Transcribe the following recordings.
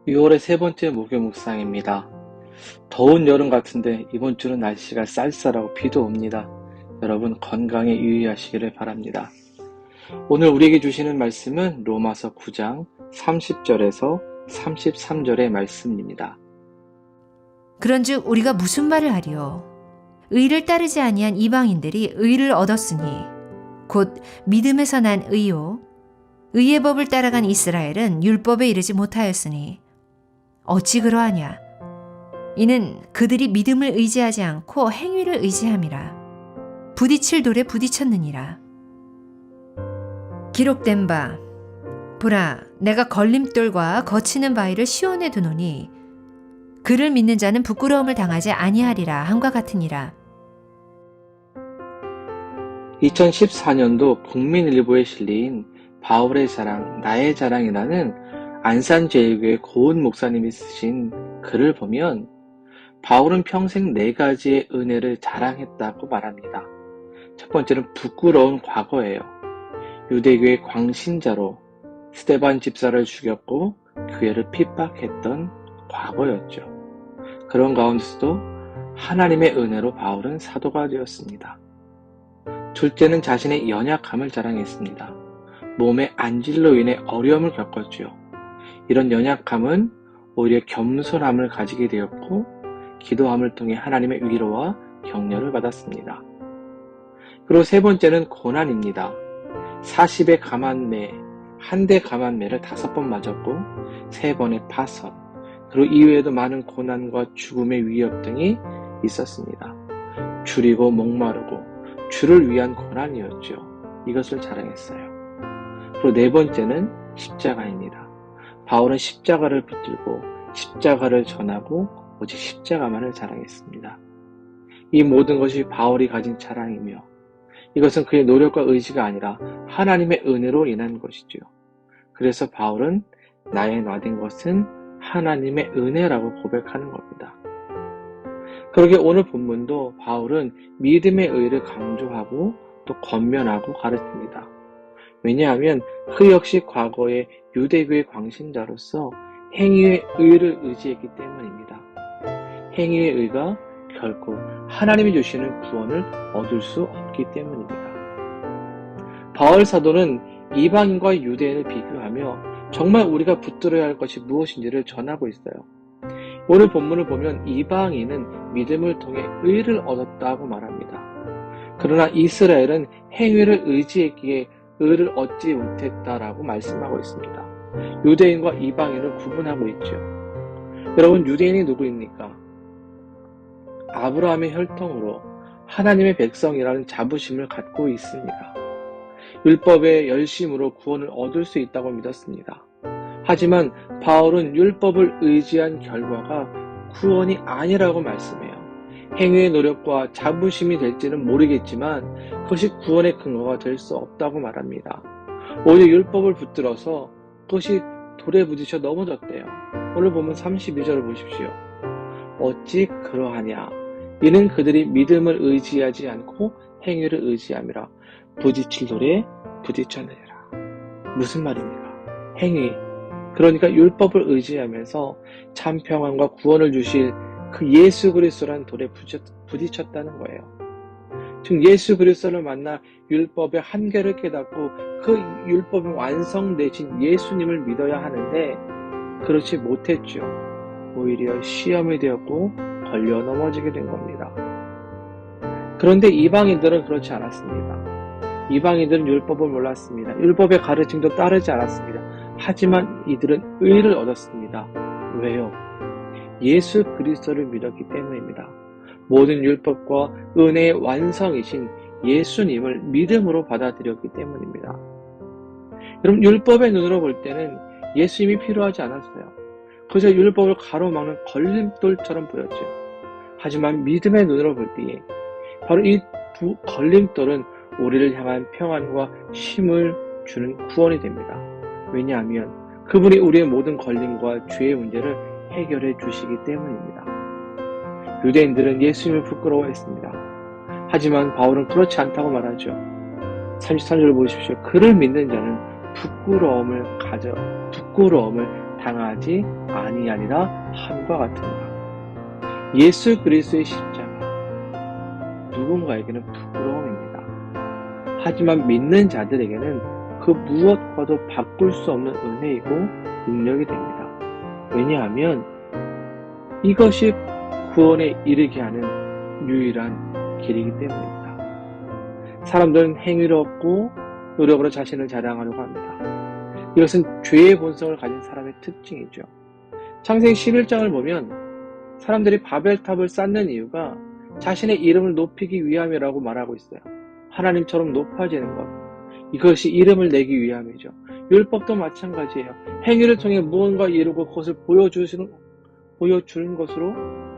6월의 세 번째 목요 묵상입니다. 더운 여름 같은데 이번 주는 날씨가 쌀쌀하고 비도 옵니다. 여러분 건강에 유의하시기를 바랍니다. 오늘 우리에게 주시는 말씀은 로마서 9장 30절에서 33절의 말씀입니다. 그런즉 우리가 무슨 말을 하리요? 의를 따르지 아니한 이방인들이 의를 얻었으니 곧 믿음에서 난 의요. 의의 법을 따라간 이스라엘은 율법에 이르지 못하였으니 어찌 그러하냐? 이는 그들이 믿음을 의지하지 않고 행위를 의지함이라. 부딪힐 돌에 부딪혔느니라. 기록된 바 보라, 내가 걸림돌과 거치는 바위를 시온에 두노니 그를 믿는 자는 부끄러움을 당하지 아니하리라 함과 같으니라. 2014년도 국민일보에 실린 바울의 자랑, 나의 자랑이라는 안산제일교회 고은 목사님이 쓰신 글을 보면 바울은 평생 4가지의 은혜를 자랑했다고 말합니다. 첫 번째는 부끄러운 과거예요. 유대교의 광신자로 스데반 집사를 죽였고 교회를 핍박했던 과거였죠. 그런 가운데서도 하나님의 은혜로 바울은 사도가 되었습니다. 둘째는 자신의 연약함을 자랑했습니다. 몸의 안질로 인해 어려움을 겪었죠. 이런 연약함은 오히려 겸손함을 가지게 되었고 기도함을 통해 하나님의 위로와 격려를 받았습니다. 그리고 세 번째는 고난입니다. 40의 가만매, 1대 가만매를 5번 맞았고 3번의 파선, 그리고 이외에도 많은 고난과 죽음의 위협 등이 있었습니다. 줄이고 목마르고 주를 위한 고난이었죠. 이것을 자랑했어요. 그리고 4번째는 십자가입니다. 바울은 십자가를 붙들고 십자가를 전하고 오직 십자가만을 자랑했습니다. 이 모든 것이 바울이 가진 자랑이며 이것은 그의 노력과 의지가 아니라 하나님의 은혜로 인한 것이죠. 그래서 바울은 나의 나된 것은 하나님의 은혜라고 고백하는 겁니다. 그러게 오늘 본문도 바울은 믿음의 의를 강조하고 또 권면하고 가르칩니다. 왜냐하면 그 역시 과거의 유대교의 광신자로서 행위의 의를 의지했기 때문입니다. 행위의 의가 결코 하나님이 주시는 구원을 얻을 수 없기 때문입니다. 바울 사도는 이방인과 유대인을 비교하며 정말 우리가 붙들어야 할 것이 무엇인지를 전하고 있어요. 오늘 본문을 보면 이방인은 믿음을 통해 의를 얻었다고 말합니다. 그러나 이스라엘은 행위를 의지했기에 의를 얻지 못했다라고 말씀하고 있습니다. 유대인과 이방인을 구분하고 있죠. 여러분, 유대인이 누구입니까? 아브라함의 혈통으로 하나님의 백성이라는 자부심을 갖고 있습니다. 율법의 열심으로 구원을 얻을 수 있다고 믿었습니다. 하지만 바울은 율법을 의지한 결과가 구원이 아니라고 말씀해요. 행위의 노력과 자부심이 될지는 모르겠지만 그것이 구원의 근거가 될 수 없다고 말합니다. 오히려 율법을 붙들어서 그것이 돌에 부딪혀 넘어졌대요. 오늘 보면 32절을 보십시오. 어찌 그러하냐? 이는 그들이 믿음을 의지하지 않고 행위를 의지함이라. 부딪힐 돌에 부딪혔느니라. 무슨 말입니까? 행위. 그러니까 율법을 의지하면서 참 평안과 구원을 주실 그 예수 그리스도라는 돌에 부딪혔다는 거예요. 즉 예수 그리스도를 만나 율법의 한계를 깨닫고 그 율법이 완성되신 예수님을 믿어야 하는데 그렇지 못했죠. 오히려 시험이 되었고 걸려 넘어지게 된 겁니다. 그런데 이방인들은 그렇지 않았습니다. 이방인들은 율법을 몰랐습니다. 율법의 가르침도 따르지 않았습니다. 하지만 이들은 의를 얻었습니다. 왜요? 예수 그리스도를 믿었기 때문입니다. 모든 율법과 은혜의 완성이신 예수님을 믿음으로 받아들였기 때문입니다. 여러분, 율법의 눈으로 볼 때는 예수님이 필요하지 않았어요. 그저 율법을 가로막는 걸림돌처럼 보였죠. 하지만 믿음의 눈으로 볼 때에 바로 이 두 걸림돌은 우리를 향한 평안과 쉼을 주는 구원이 됩니다. 왜냐하면 그분이 우리의 모든 걸림과 죄의 문제를 해결해 주시기 때문입니다. 유대인들은 예수님을 부끄러워했습니다. 하지만 바울은 그렇지 않다고 말하죠. 33절을 보십시오. 그를 믿는 자는 부끄러움을 당하지 아니하리라 함과 같으니라. 예수 그리스도의 십자가, 누군가에게는 부끄러움입니다. 하지만 믿는 자들에게는 그 무엇과도 바꿀 수 없는 은혜이고 능력이 됩니다. 왜냐하면 이것이 구원에 이르게 하는 유일한 길이기 때문입니다. 사람들은 행위를 얻고 노력으로 자신을 자랑하려고 합니다. 이것은 죄의 본성을 가진 사람의 특징이죠. 창세기 11장을 보면 사람들이 바벨탑을 쌓는 이유가 자신의 이름을 높이기 위함이라고 말하고 있어요. 하나님처럼 높아지는 것. 이것이 이름을 내기 위함이죠. 율법도 마찬가지예요. 행위를 통해 무언가 이루고 그것을 보여주는 것으로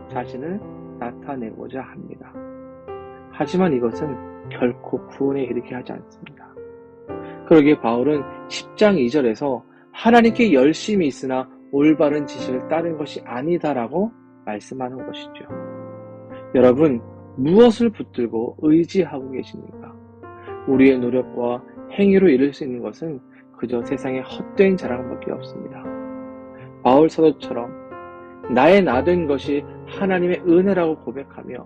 자신을 나타내고자 합니다. 하지만 이것은 결코 구원에 이르게 하지 않습니다. 그러기에 바울은 10장 2절에서 하나님께 열심이 있으나 올바른 지식을 따른 것이 아니다라고 말씀하는 것이죠. 여러분, 무엇을 붙들고 의지하고 계십니까? 우리의 노력과 행위로 이룰 수 있는 것은 그저 세상의 헛된 자랑밖에 없습니다. 바울 사도처럼 나의 나된 것이 하나님의 은혜라고 고백하며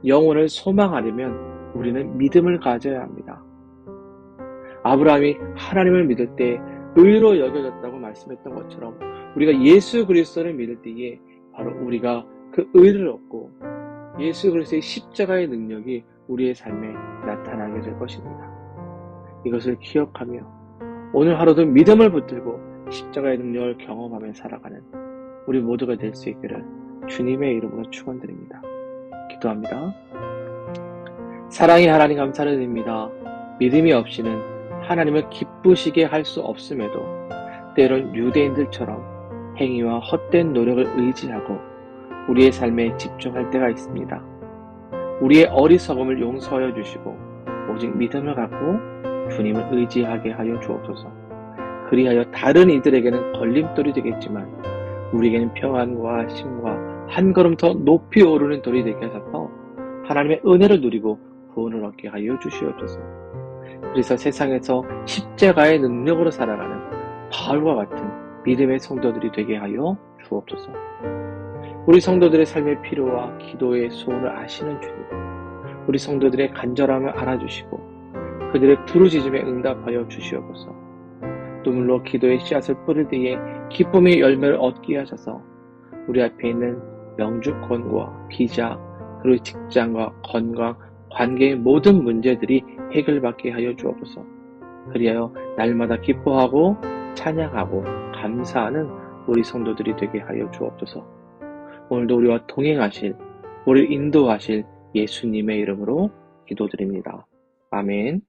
영혼을 소망하려면 우리는 믿음을 가져야 합니다. 아브라함이 하나님을 믿을 때 의로 여겨졌다고 말씀했던 것처럼 우리가 예수 그리스도를 믿을 때에 바로 우리가 그 의를 얻고 예수 그리스도의 십자가의 능력이 우리의 삶에 나타나게 될 것입니다. 이것을 기억하며 오늘 하루도 믿음을 붙들고 십자가의 능력을 경험하며 살아가는 우리 모두가 될 수 있기를 주님의 이름으로 축원드립니다. 기도합니다. 사랑의 하나님 감사를 드립니다. 믿음이 없이는 하나님을 기쁘시게 할 수 없음에도 때론 유대인들처럼 행위와 헛된 노력을 의지하고 우리의 삶에 집중할 때가 있습니다. 우리의 어리석음을 용서하여 주시고 오직 믿음을 갖고 주님을 의지하게 하여 주옵소서. 그리하여 다른 이들에게는 걸림돌이 되겠지만 우리에게는 평안과 힘과 한 걸음 더 높이 오르는 돌이 되게 하셔서 하나님의 은혜를 누리고 구원을 얻게 하여 주시옵소서. 그래서 세상에서 십자가의 능력으로 살아가는 바울과 같은 믿음의 성도들이 되게 하여 주옵소서. 우리 성도들의 삶의 필요와 기도의 소원을 아시는 주님, 우리 성도들의 간절함을 알아주시고 그들의 부르짖음에 응답하여 주시옵소서. 눈물로 기도의 씨앗을 뿌릴 때에 기쁨의 열매를 얻게 하셔서 우리 앞에 있는 영주권과 비자, 그리고 직장과 건강, 관계의 모든 문제들이 해결받게 하여 주옵소서. 그리하여 날마다 기뻐하고 찬양하고 감사하는 우리 성도들이 되게 하여 주옵소서. 오늘도 우리와 동행하실, 우리를 인도하실 예수님의 이름으로 기도드립니다. 아멘.